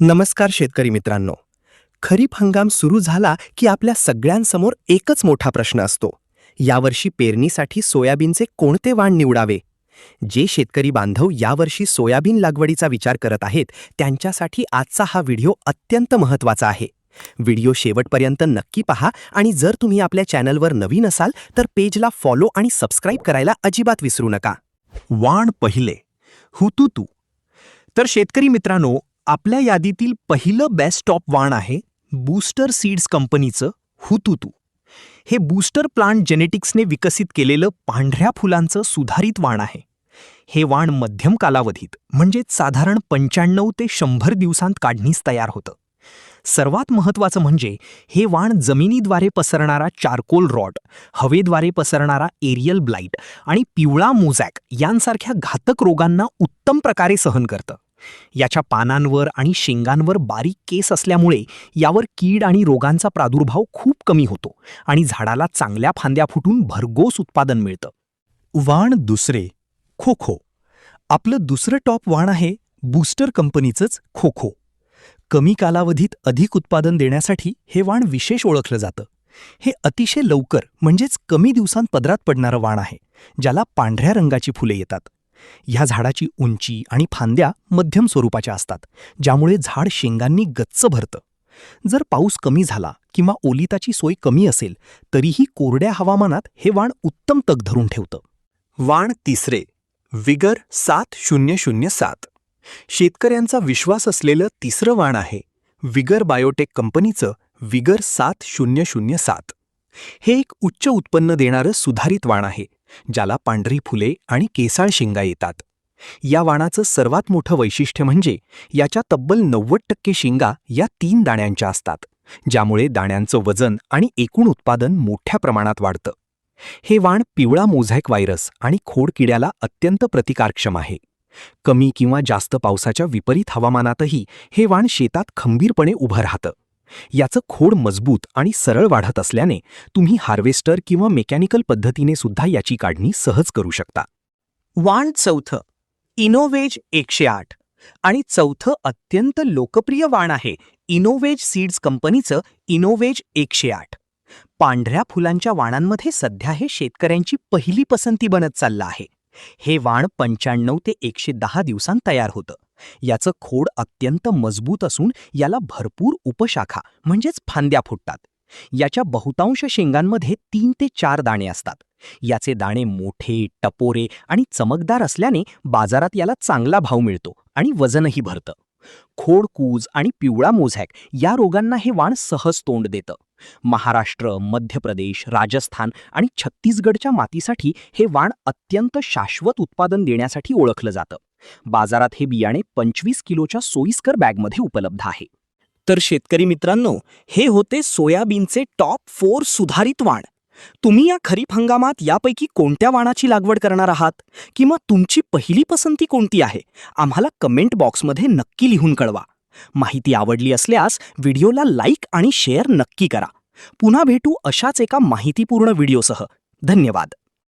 नमस्कार शेतकरी मित्रांनो. खरीप हंगाम सुरू झाला की आपल्या सगळ्यांसमोर एकच मोठा प्रश्न असतो. यावर्षी पेरणीसाठी सोयाबीनचे कोणते वाण निवडावे? जे शेतकरी बांधव यावर्षी सोयाबीन लागवडीचा विचार करत आहेत त्यांच्यासाठी आजचा हा व्हिडिओ अत्यंत महत्त्वाचा आहे. व्हिडिओ शेवटपर्यंत नक्की पहा आणि जर तुम्ही आपल्या चॅनलवर नवीन असाल तर पेजला फॉलो आणि सबस्क्राईब करायला अजिबात विसरू नका. वाण पहिले, हुतुतू. तर शेतकरी मित्रांनो, आपल्या यादीतील पहिलं बेस्ट टॉप वाण आहे बूस्टर सीड्स कंपनीचं हुतुतू. हे बूस्टर प्लांट जेनेटिक्सने विकसित केलेलं पांढऱ्या फुलांचं सुधारित वाण आहे. हे वाण मध्यम कालावधीत म्हणजे साधारण 95 ते 100 दिवसांत काढणीस तयार होतं. सर्वात महत्त्वाचं म्हणजे हे वाण जमिनीद्वारे पसरणारा चारकोल रॉट, हवेद्वारे पसरणारा एरियल ब्लाइट आणि पिवळा मोझॅक यांसारख्या घातक रोगांना उत्तम प्रकारे सहन करतं. याच्या पानांवर आणि शेंगांवर बारीक केस असल्यामुळे यावर कीड आणि रोगांचा प्रादुर्भाव खूप कमी होतो आणि झाडाला चांगल्या फांद्या फुटून भरघोस उत्पादन मिळतं. वाण दुसरे, खोखो. आपलं दुसरं टॉप वाण आहे बूस्टर कंपनीचंच खोखो. कमी कालावधीत अधिक उत्पादन देण्यासाठी हे वाण विशेष ओळखलं जातं. हे अतिशय लवकर म्हणजेच कमी दिवसांत पदरात पडणारं वाण आहे, ज्याला पांढऱ्या रंगाची फुले येतात. ह्या झाडाची उंची आणि फांद्या मध्यम स्वरूपाच्या असतात, ज्यामुळे झाड शेंगांनी गच्च भरतं. जर पाऊस कमी झाला किंवा ओलिताची सोय कमी असेल तरीही कोरड्या हवामानात हे वाण उत्तम तग धरून ठेवतं. वाण तिसरे, विगर 7007. शेतकऱ्यांचा विश्वास असलेलं तिसरं वाण आहे विगर बायोटेक कंपनीचं विगर 7007. हे एक उच्च उत्पन्न देणारं सुधारित वाण आहे, ज्याला पांढरी फुले आणि केसाळ शेंगा येतात. या वाणाचं सर्वात मोठं वैशिष्ट्य म्हणजे याच्या तब्बल 90% शेंगा या 3 दाण्यांच्या असतात, ज्यामुळे दाण्यांचं वजन आणि एकूण उत्पादन मोठ्या प्रमाणात वाढतं. हे वाण पिवळा मोझॅक व्हायरस आणि खोड किड्याला अत्यंत प्रतिकारक्षम आहे. कमी किंवा जास्त पावसाच्या विपरीत हवामानातही हे वाण शेतात खंबीरपणे उभं राहतं. याचं खोड मजबूत आणि सरळ वाढत असल्याने तुम्ही हार्वेस्टर किंवा मेकॅनिकल पद्धतीने सुद्धा याची काढणी सहज करू शकता. वाण चौथं, इनोवेज 108. आणि चौथं अत्यंत लोकप्रिय वाण आहे इनोवेज सीड्स कंपनीचं इनोवेज 108. पांढऱ्या फुलांच्या वाणांमध्ये सध्या हे शेतकऱ्यांची पहिली पसंती बनत चाललं आहे. हे वाण 95 ते 110 दिवसांत तयार होतं. याचं खोड अत्यंत मजबूत असून याला भरपूर उपशाखा म्हणजेच फांद्या फुटतात. याच्या बहुतांश शेंगांमध्ये 3 ते 4 दाणे असतात. याचे दाणे मोठे, टपोरे आणि चमकदार असल्याने बाजारात याला चांगला भाव मिळतो आणि वजनही भरतं. खोडकूज आणि पिवळा मोझॅक या रोगांना हे वाण सहज तोंड देतं. महाराष्ट्र, मध्य प्रदेश, राजस्थान आणि छत्तीसगडच्या मातीसाठी हे वाण अत्यंत शाश्वत उत्पादन देण्यासाठी ओळखलं जातं. बाजारात हे बियाणे 25 किलोच्या सोयीस्कर बॅगमध्ये उपलब्ध आहे. तर शेतकरी मित्रांनो, हे होते सोयाबीनचे टॉप 4 सुधारित वाण. तुम्ही या खरीप हंगामात यापैकी कोणत्या वाणाची लागवड करणार आहात किंवा तुमची पहिली पसंती कोणती आहे आम्हाला कमेंट बॉक्समध्ये नक्की लिहून कळवा. माहिती आवडली असल्यास व्हिडिओला लाईक आणि शेअर नक्की करा. पुन्हा भेटू अशाच एका माहितीपूर्ण व्हिडिओसह. धन्यवाद.